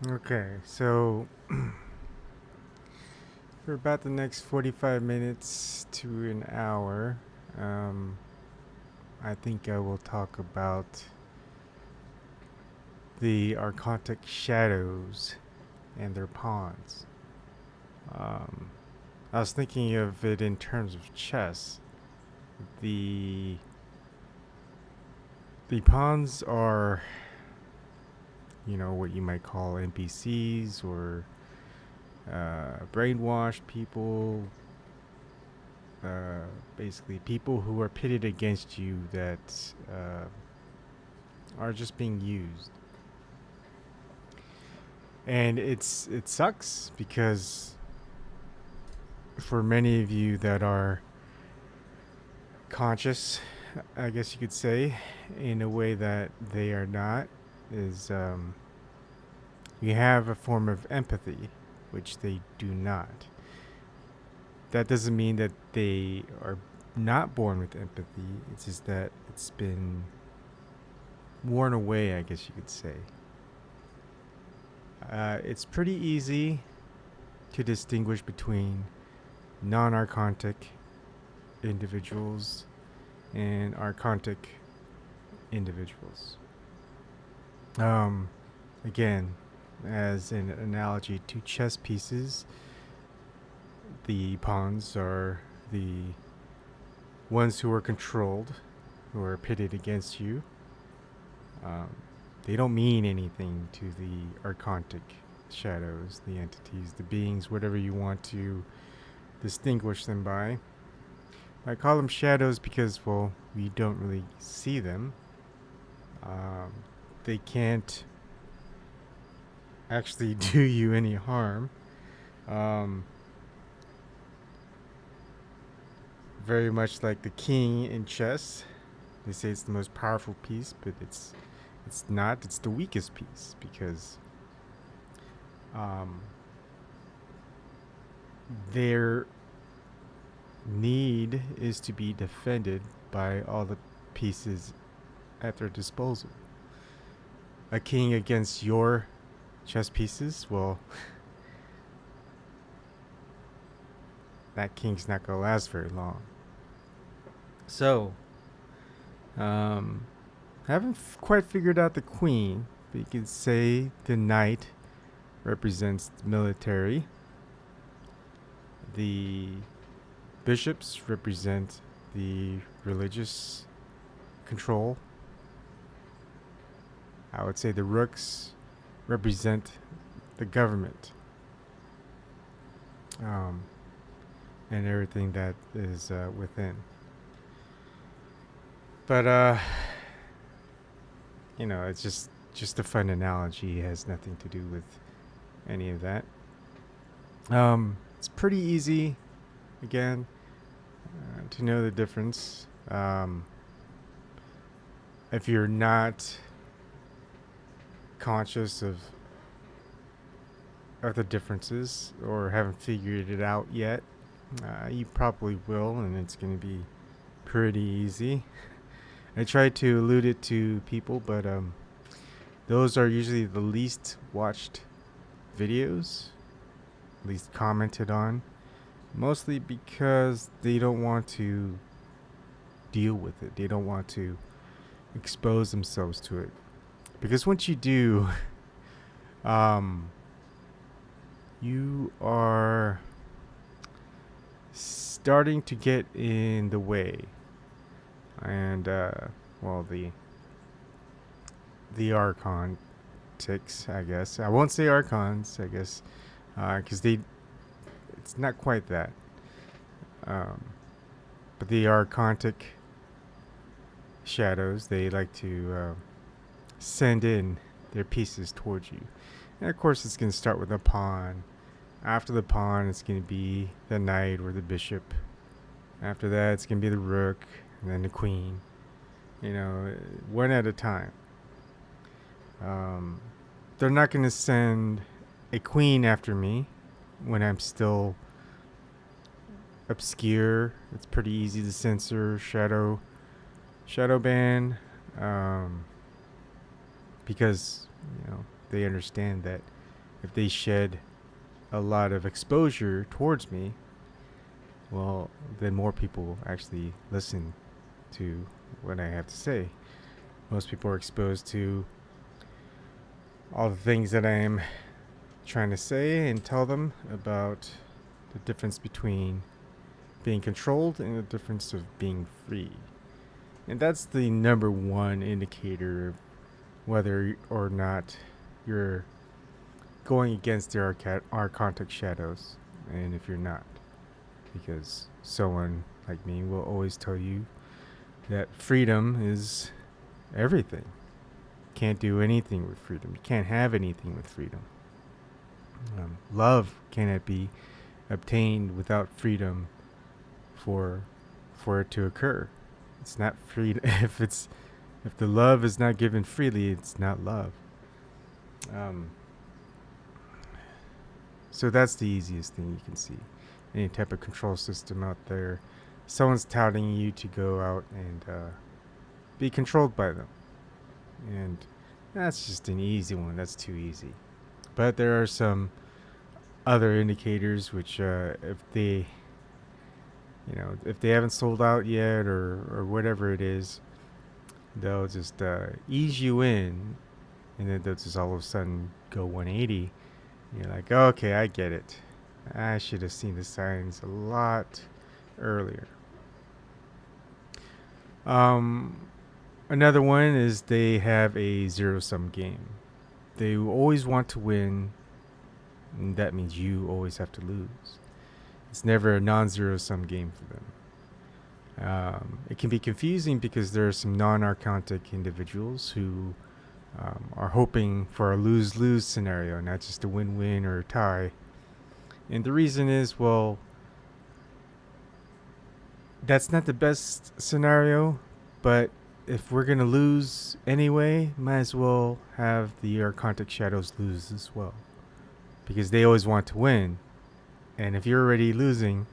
Okay, so for about the next 45 minutes to an hour, um, I think I will talk about the Archontic Shadows and their pawns. Um, I was thinking of it in terms of chess. The the pawns are, what you might call NPCs or brainwashed people, basically people who are pitted against you that are just being used. And it sucks because for many of you that are conscious, I guess you could say, in a way that they are not, is you have a form of empathy, which they do not. That doesn't mean that they are not born with empathy. It's just that it's been worn away, I guess you could say. It's pretty easy to distinguish between non-archontic individuals and archontic individuals. Again, as an analogy to chess pieces, the pawns are the ones who are controlled, who are pitted against you. They don't mean anything to the Archontic Shadows, the entities, the beings, whatever you want to distinguish them by. I call them shadows because, well, we don't really see them. They can't actually do you any harm. Very much like the king in chess. They say it's the most powerful piece, but it's not. It's the weakest piece because their need is to be defended by all the pieces at their disposal. A king against your chess pieces, well, that king's not going to last very long. So, haven't quite figured out the queen, but you could say the knight represents the military. The bishops represent the religious control. I would say the rooks represent the government. And everything that is within. But it's just a fun analogy. It has nothing to do with any of that. It's pretty easy, again, to know the difference. If you're not conscious of the differences or haven't figured it out yet, you probably will, and it's going to be pretty easy. I try to allude it to people, but those are usually the least watched videos, least commented on, mostly because they don't want to deal with it. They don't want to expose themselves to it. Because once you do, you are starting to get in the way. And, well, the Archontics, I guess. I won't say Archons, I guess, because it's not quite that. But the Archontic Shadows, they like to send in their pieces towards you. And of course, it's going to start with a pawn. After the pawn, it's going to be the knight or the bishop. After that, it's going to be the rook and then the queen. One at a time. They're not going to send a queen after me when I'm still obscure. It's pretty easy to censor, shadow ban, because they understand that if they shed a lot of exposure towards me, well, then more people will actually listen to what I have to say. Most people are exposed to all the things that I am trying to say and tell them about the difference between being controlled and the difference of being free. And that's the number one indicator of whether or not you're going against the Archontic Shadows, and if you're not. Because someone like me will always tell you that freedom is everything. You can't do anything with freedom. You can't have anything with freedom. Love cannot be obtained without freedom for it to occur. It's not free. If the love is not given freely, it's not love. So that's the easiest thing you can see. Any type of control system out there, someone's touting you to go out and be controlled by them. And that's just an easy one. That's too easy. But there are some other indicators which if they haven't sold out yet or whatever it is, they'll just ease you in, and then they'll just all of a sudden go 180. You're like, okay, I get it. I should have seen the signs a lot earlier. Another one is they have a zero-sum game. They always want to win, and that means you always have to lose. It's never a non-zero-sum game for them. It can be confusing because there are some non-archontic individuals who are hoping for a lose-lose scenario, not just a win-win or a tie. And the reason is, well, that's not the best scenario, but if we're going to lose anyway, might as well have the Archontic Shadows lose as well. Because they always want to win. And if you're already losing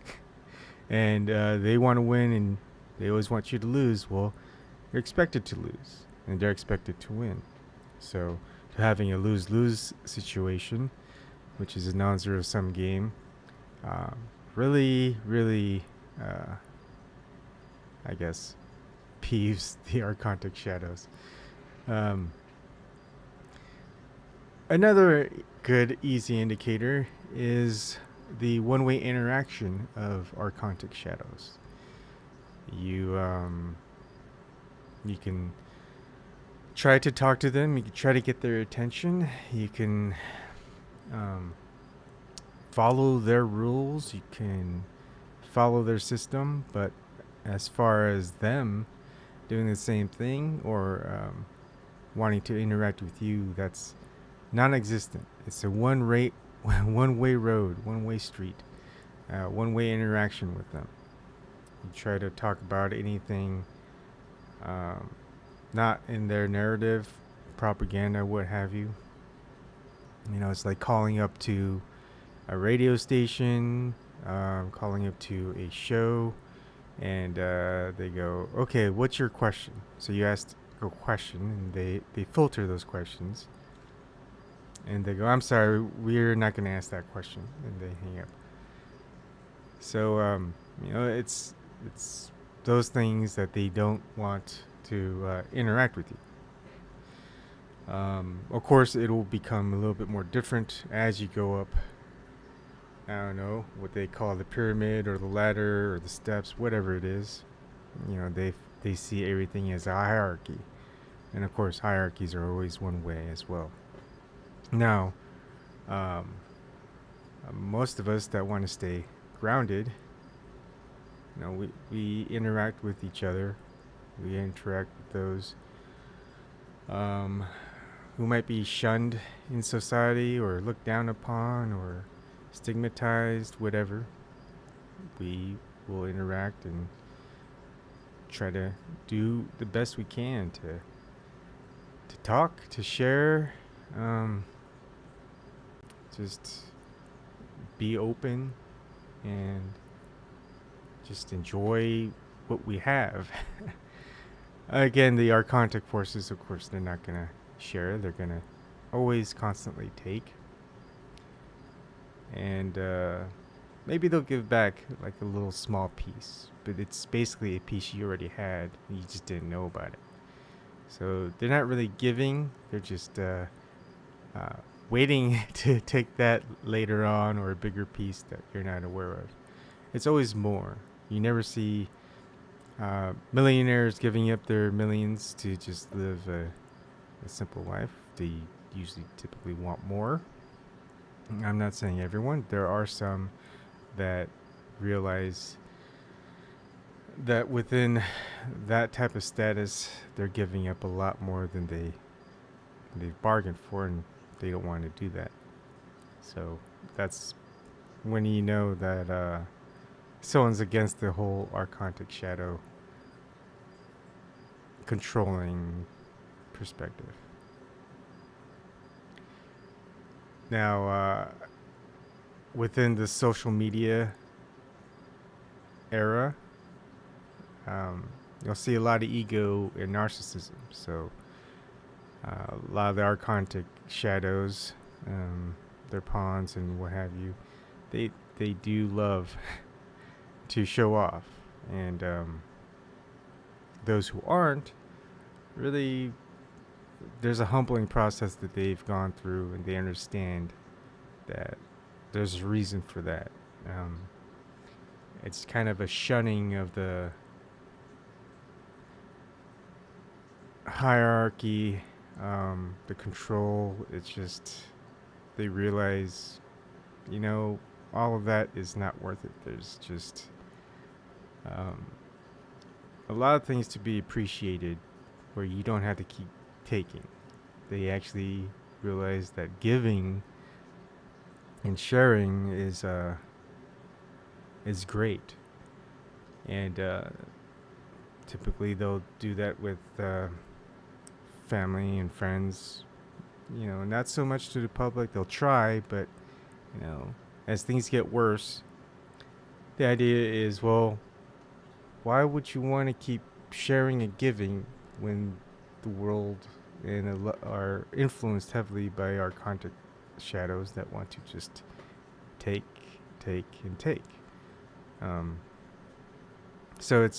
and they want to win and they always want you to lose, well, you're expected to lose and they're expected to win. So having a lose-lose situation, which is a non-zero-sum game, really, I guess, peeves the Archontic Shadows. Another good, easy indicator is the one-way interaction of Archontic Shadows. You can try to talk to them. You can try to get their attention. You can follow their rules. You can follow their system. But as far as them doing the same thing or wanting to interact with you, that's non-existent. It's a one-way road, one-way street, one-way interaction with them. You try to talk about anything not in their narrative, propaganda, what have you. You know, it's like calling up to a radio station, calling up to a show, and they go, okay, what's your question? So you ask a question, and they filter those questions. And they go, I'm sorry, we're not going to ask that question. And they hang up. So, it's those things that they don't want to interact with you. Of course, it will become a little bit more different as you go up. I don't know what they call the pyramid or the ladder or the steps, whatever it is. You know, they see everything as a hierarchy. And of course, hierarchies are always one way as well. Now, most of us that want to stay grounded, you know, we interact with each other. We interact with those who might be shunned in society or looked down upon or stigmatized, whatever. We will interact and try to do the best we can to talk, to share, just be open and just enjoy what we have. Again, the Archontic forces, of course, they're not going to share. They're going to always constantly take. and maybe they'll give back like a little small piece, but it's basically a piece you already had and you just didn't know about it. So they're not really giving, they're just waiting to take that later on, or a bigger piece that you're not aware of. It's always more. You never see millionaires giving up their millions to just live a simple life. They usually typically want more. I'm not saying everyone. There are some that realize that within that type of status, they're giving up a lot more than they've bargained for, and they don't want to do that. So that's when you know that someone's against the whole Archontic Shadow controlling perspective. Now, within the social media era, you'll see a lot of ego and narcissism. So a lot of the Archontic Shadows, their pawns and what have you, they do love to show off, and those who aren't, really, there's a humbling process that they've gone through, and they understand that there's a reason for that. It's kind of a shunning of the hierarchy, the control. It's just, they realize, all of that is not worth it. There's just a lot of things to be appreciated where you don't have to keep taking. They actually realize that giving and sharing is great, and typically they'll do that with family and friends. Not so much to the public. They'll try, but as things get worse, the idea is, well, why would you want to keep sharing and giving when the world and are influenced heavily by Archontic Shadows that want to just take, and take? So it's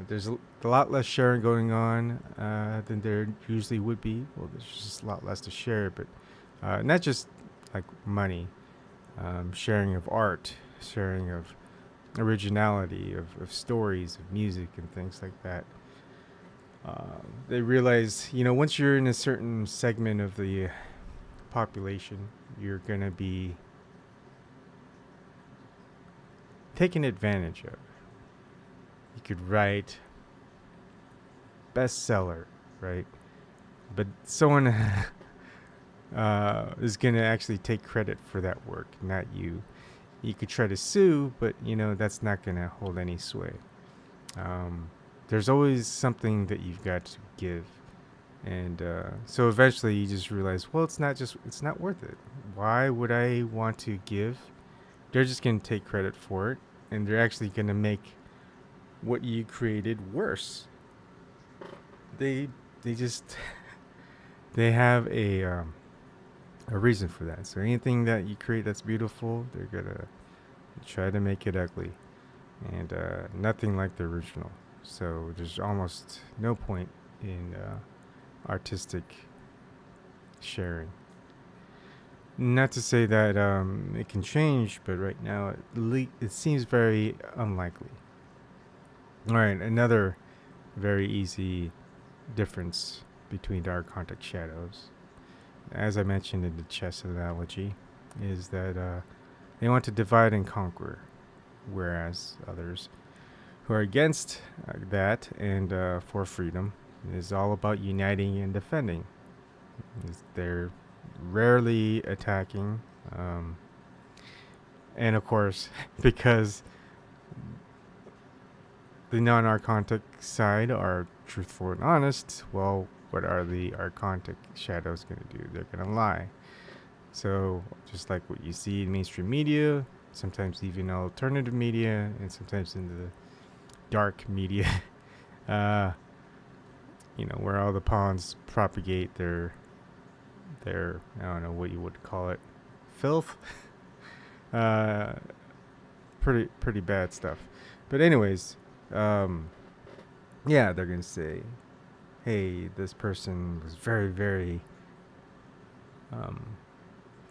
there's a lot less sharing going on than there usually would be. Well, there's just a lot less to share, but not just like money, sharing of art, sharing of originality, of stories, of music, and things like that. They realize, once you're in a certain segment of the population, you're going to be taken advantage of. You could write bestseller, right? But someone is going to actually take credit for that work, not you. You could try to sue, but that's not going to hold any sway. There's always something that you've got to give, and so eventually you just realize, well, it's not worth it. Why would I want to give? They're just going to take credit for it, and they're actually going to make what you created worse. They just they have a reason for that. So anything that you create that's beautiful, they're gonna try to make it ugly, and nothing like the original. So there's almost no point in artistic sharing. Not to say that it can change, but right now it seems very unlikely. All right, another very easy difference between the Archontic Shadows, as I mentioned in the chess analogy, is that they want to divide and conquer, whereas others who are against that and for freedom is all about uniting and defending. They're rarely attacking, and of course, because the non-Archontic side are truthful and honest, well, what are the Archontic Shadows going to do? They're going to lie. So just like what you see in mainstream media, sometimes even alternative media, and sometimes in the dark media, where all the pawns propagate their I don't know what you would call it, filth. uh, pretty bad stuff. But anyways, yeah, they're gonna say, hey, this person was very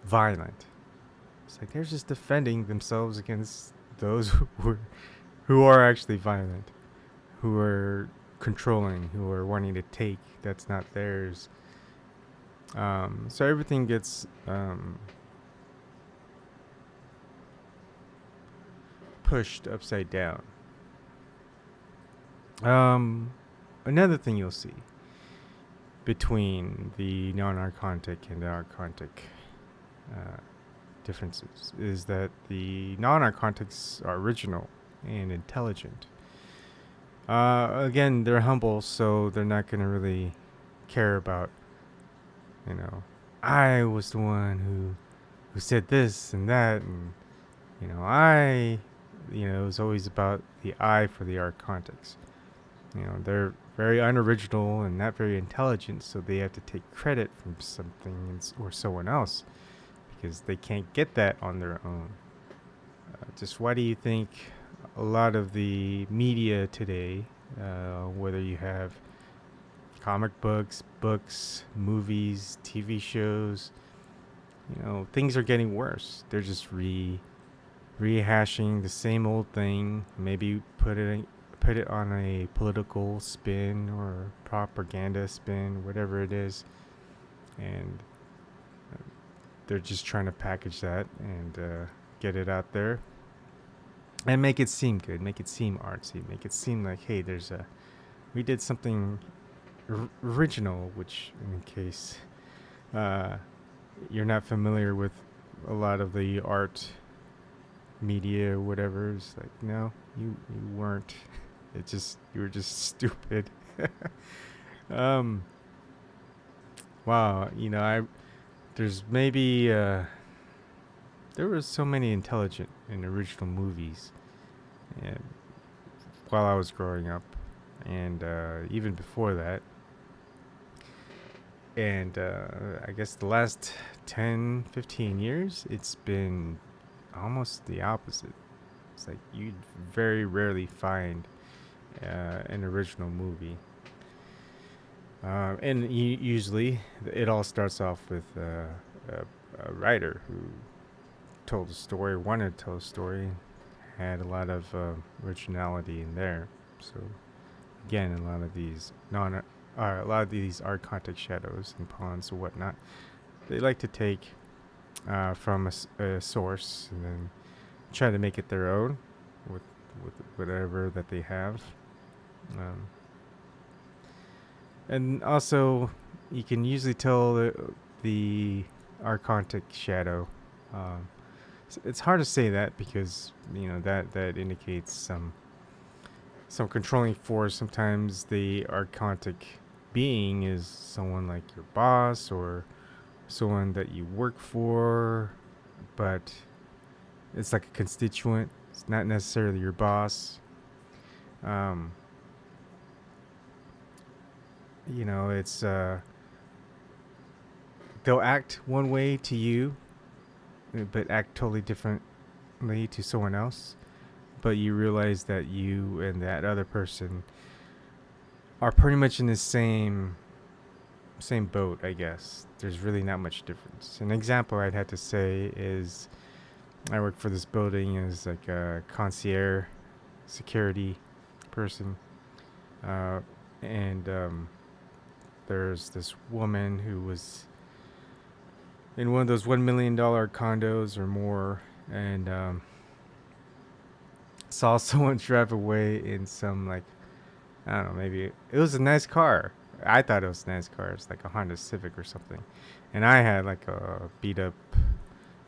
violent. It's like they're just defending themselves against those who are actually violent, who are controlling, who are wanting to take that's not theirs. So everything gets pushed upside down. Another thing you'll see between the non-archontic and the archontic differences is that the non-archontics are original and intelligent. Again, they're humble, so they're not going to really care about, I was the one who said this and that, and it was always about the I for the archontics. They're very unoriginal and not very intelligent, so they have to take credit from something or someone else because they can't get that on their own. Just why do you think a lot of the media today, whether you have comic books, movies, TV shows, things are getting worse. They're just rehashing the same old thing, maybe put it on a political spin or propaganda spin, whatever it is, and they're just trying to package that and get it out there and make it seem good, make it seem artsy, make it seem like, hey, we did something original, which in case you're not familiar with a lot of the art media or whatever, it's like, no, you weren't. You were just stupid. Wow, there's maybe there were so many intelligent and original movies while I was growing up, and even before that. And I guess the last 10, 15 years, it's been almost the opposite. It's like you'd very rarely find an original movie. And usually it all starts off with a writer who told a story, wanted to tell a story, had a lot of originality in there. So again, a lot of these Archontic Shadows and pawns or whatnot, they like to take from a source and then try to make it their own with whatever that they have. And also, you can usually tell the Archontic Shadow. It's hard to say that because that indicates some controlling force. Sometimes the Archontic being is someone like your boss or someone that you work for, but it's like a constituent. It's not necessarily your boss. It's they'll act one way to you, but act totally differently to someone else. But you realize that you and that other person are pretty much in the same boat, I guess. There's really not much difference. An example I'd have to say is I work for this building as like a concierge security person. And there's this woman who was in one of those $1 million condos or more, and saw someone drive away in some, like, I don't know, maybe it was a nice car. I thought it was a nice car. It's like a Honda Civic or something, and I had like a beat up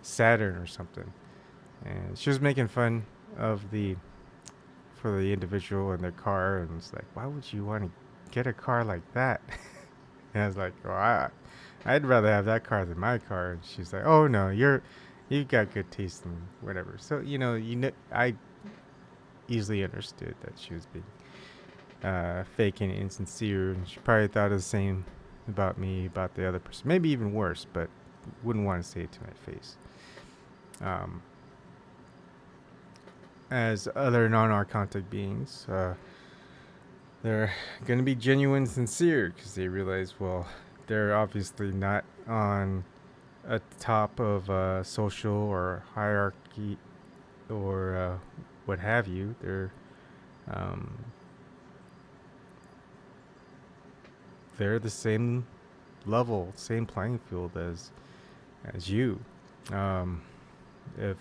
Saturn or something. And she was making fun of for the individual in their car, and it's like, why would you want to get a car like that? And I was like, well, I'd rather have that car than my car. And she's like, oh no, you've got good taste and whatever. So I easily understood that she was being fake and insincere, and she probably thought the same about me, about the other person, maybe even worse, but wouldn't want to say it to my face. um, as other non-archontic beings. They're going to be genuine, sincere, because they realize, well, they're obviously not on a top of social or hierarchy or what have you. Um, they're the same level, same playing field as you. Um, if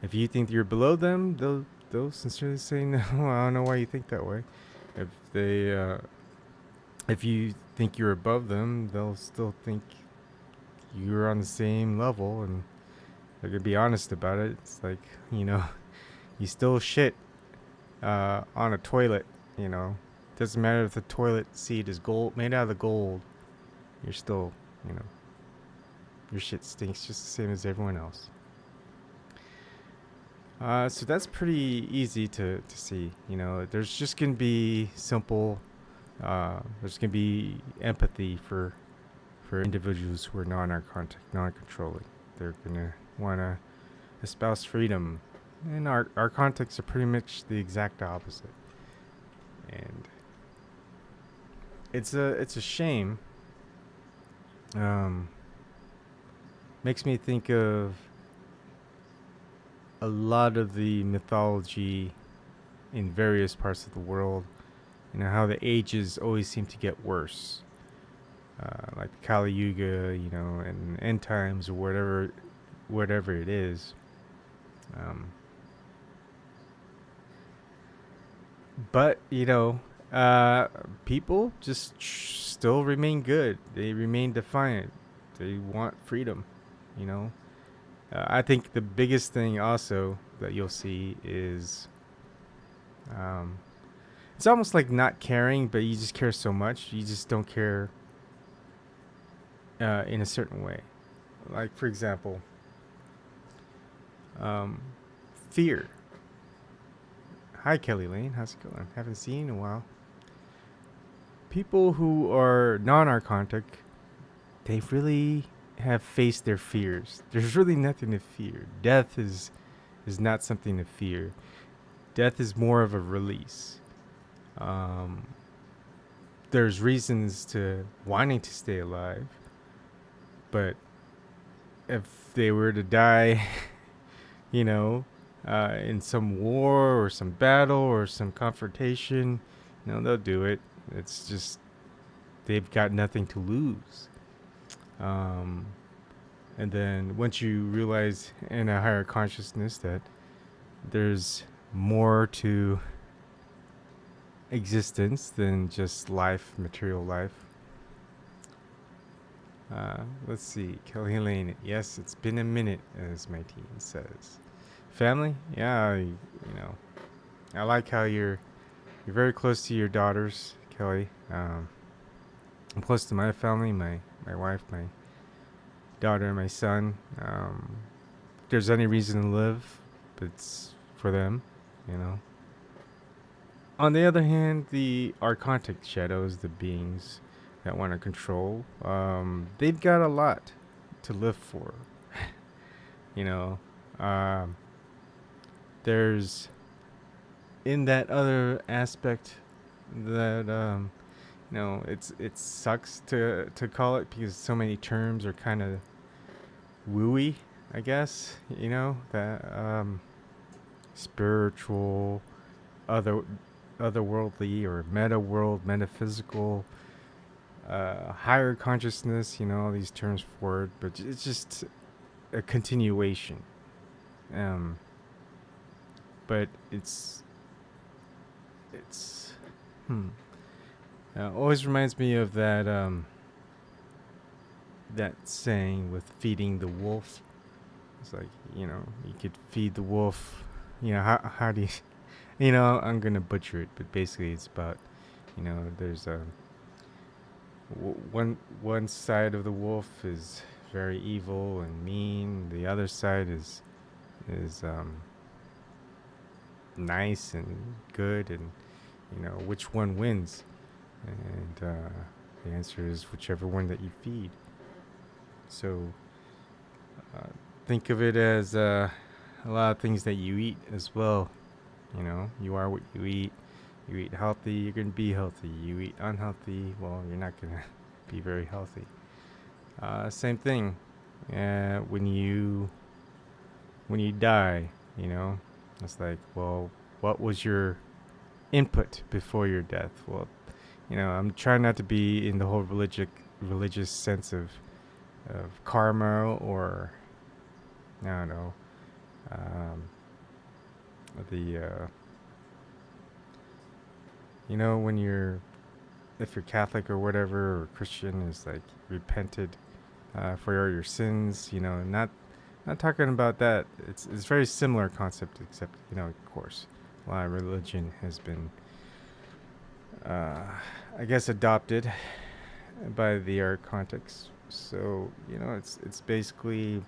if you think you're below them, they'll sincerely say no. I don't know why you think that way. If they if you think you're above them, they'll still think you're on the same level, and they're gonna be honest about it. It's like, you still shit on a toilet. Doesn't matter if the toilet seat is gold, made out of the gold. You're still, your shit stinks just the same as everyone else. So that's pretty easy to see. There's just gonna be simple. There's gonna be empathy for individuals who are non-archontic, non-controlling. They're gonna wanna espouse freedom, and archontics are pretty much the exact opposite. And it's a shame. Makes me think of a lot of the mythology in various parts of the world. How the ages always seem to get worse. Like Kali Yuga, and end times, or whatever it is. But people just still remain good. They remain defiant. They want freedom. I think the biggest thing also that you'll see is, it's almost like not caring, but you just care so much. You just don't care in a certain way. Like, for example, fear. Hi, Kelly Lane. How's it going? Haven't seen you in a while. People who are non-archontic, they really have faced their fears. There's really nothing to fear. Death is not something to fear. Death is more of a release. There's reasons to wanting to stay alive, but if they were to die, in some war or some battle or some confrontation, they'll do it. It's just they've got nothing to lose. And then once you realize in a higher consciousness that there's more to existence than just life, material life. Let's see, Kelly Lane. Yes, it's been a minute, as my team says. Family? Yeah, I like how you're very close to your daughters, Kelly. I'm close to my family, my wife, my daughter, and my son. If there's any reason to live, it's for them, On the other hand, the Archontic Shadows, the beings that want to control, they've got a lot to live for. There's in that other aspect that it sucks to call it, because so many terms are kind of wooey, I guess. That spiritual, otherworldly, or meta world, metaphysical, higher consciousness. All these terms for it, but it's just a continuation. But it's always reminds me of that that saying with feeding the wolf. It's like, you could feed the wolf. How do you, I'm gonna butcher it, but basically it's about, there's a one side of the wolf is very evil and mean. The other side is nice and good, and which one wins? And the answer is whichever one that you feed. So think of it as a lot of things that you eat as well. You know, you are what you eat. You eat healthy, you're going to be healthy. You eat unhealthy, well, you're not going to be very healthy. Same thing. When you die, you know, it's like, well, what was your input before your death? Well, you know, I'm trying not to be in the whole religious sense of karma, or I don't know, um, the you know, when you're, if you're Catholic or whatever, or Christian, is like repented for all your sins. You know, not talking about that. It's very similar concept, except, you know, of course, a lot of religion has been, I guess, adopted by the Archontics. So, you know, it's basically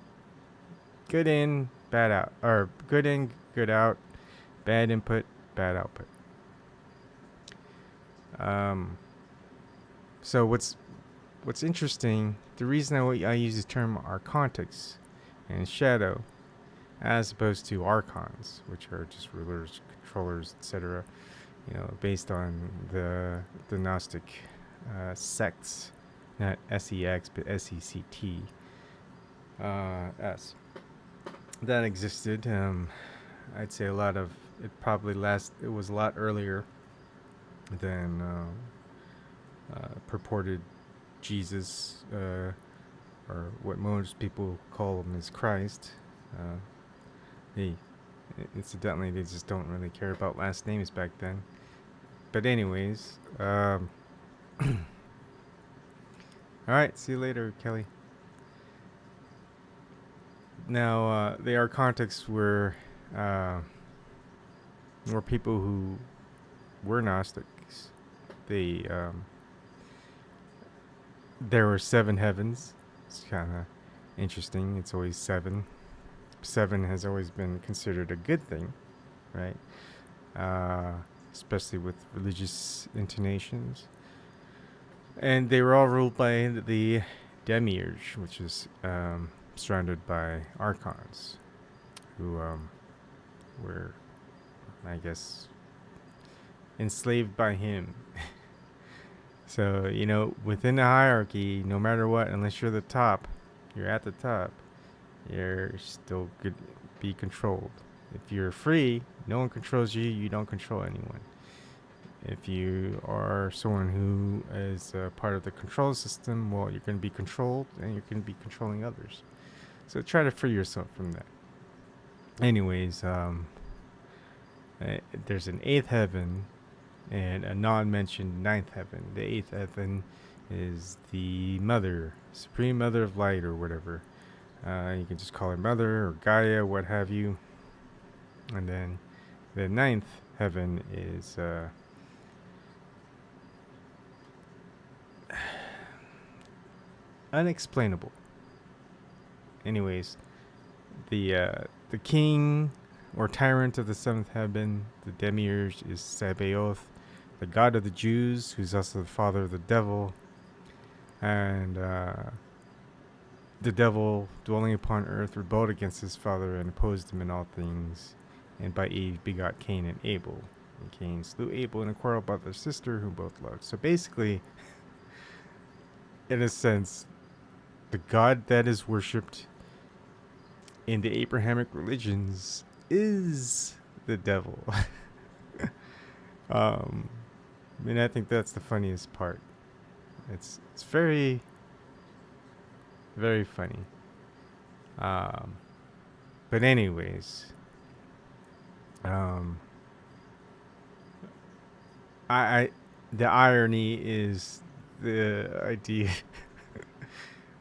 good in, bad out, or good in, good out, bad input, bad output. So what's interesting, the reason I use the term Archontics and Shadow as opposed to Archons, which are just rulers, controllers, etc., you know, based on the Gnostic sects, not SEX, but SECT, S, that existed. I'd say a lot of it probably it was a lot earlier than purported Jesus, or what most people call him is Christ. They, incidentally, they just don't really care about last names back then. But anyways, all right, see you later, Kelly. Now, the Archontics were people who were Gnostics. They there were 7 heavens. It's kind of interesting. It's always 7. 7 has always been considered a good thing, right? Especially with religious intonations. And they were all ruled by the Demiurge, which is surrounded by Archons, who were, I guess, enslaved by him. So, you know, within the hierarchy, no matter what, unless you're the top, you're at the top, you're still good be controlled. If you're free, no one controls you, you don't control anyone. If you are someone who is part of the control system, well, you're going to be controlled and you're going to be controlling others. So try to free yourself from that. Anyways, there's an 8th heaven and a non-mentioned 9th heaven. The 8th heaven is the mother, supreme mother of light, or whatever. You can just call her mother or Gaia, what have you. And then the 9th heaven is unexplainable. Anyways, the king or tyrant of the 7th heaven, the Demiurge, is Sabaoth, the god of the Jews, who's also the father of the devil. And the devil, dwelling upon earth, rebelled against his father and opposed him in all things. And by Eve begot Cain and Abel. And Cain slew Abel in a quarrel about their sister, whom both loved. So basically, in a sense, the god that is worshipped in the Abrahamic religions is the devil. I mean, I think that's the funniest part. It's very, very funny. But anyways, I the irony is the idea.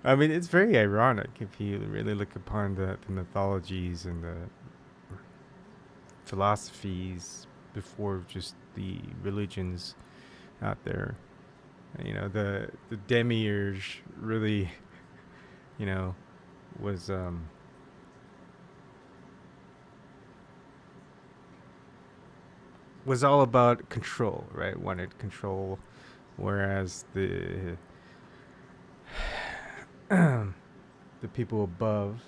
I mean, it's very ironic if you really look upon the mythologies and the philosophies before just the religions out there. You know, the demiurge really, you know, was all about control, right? Wanted control, whereas the the people above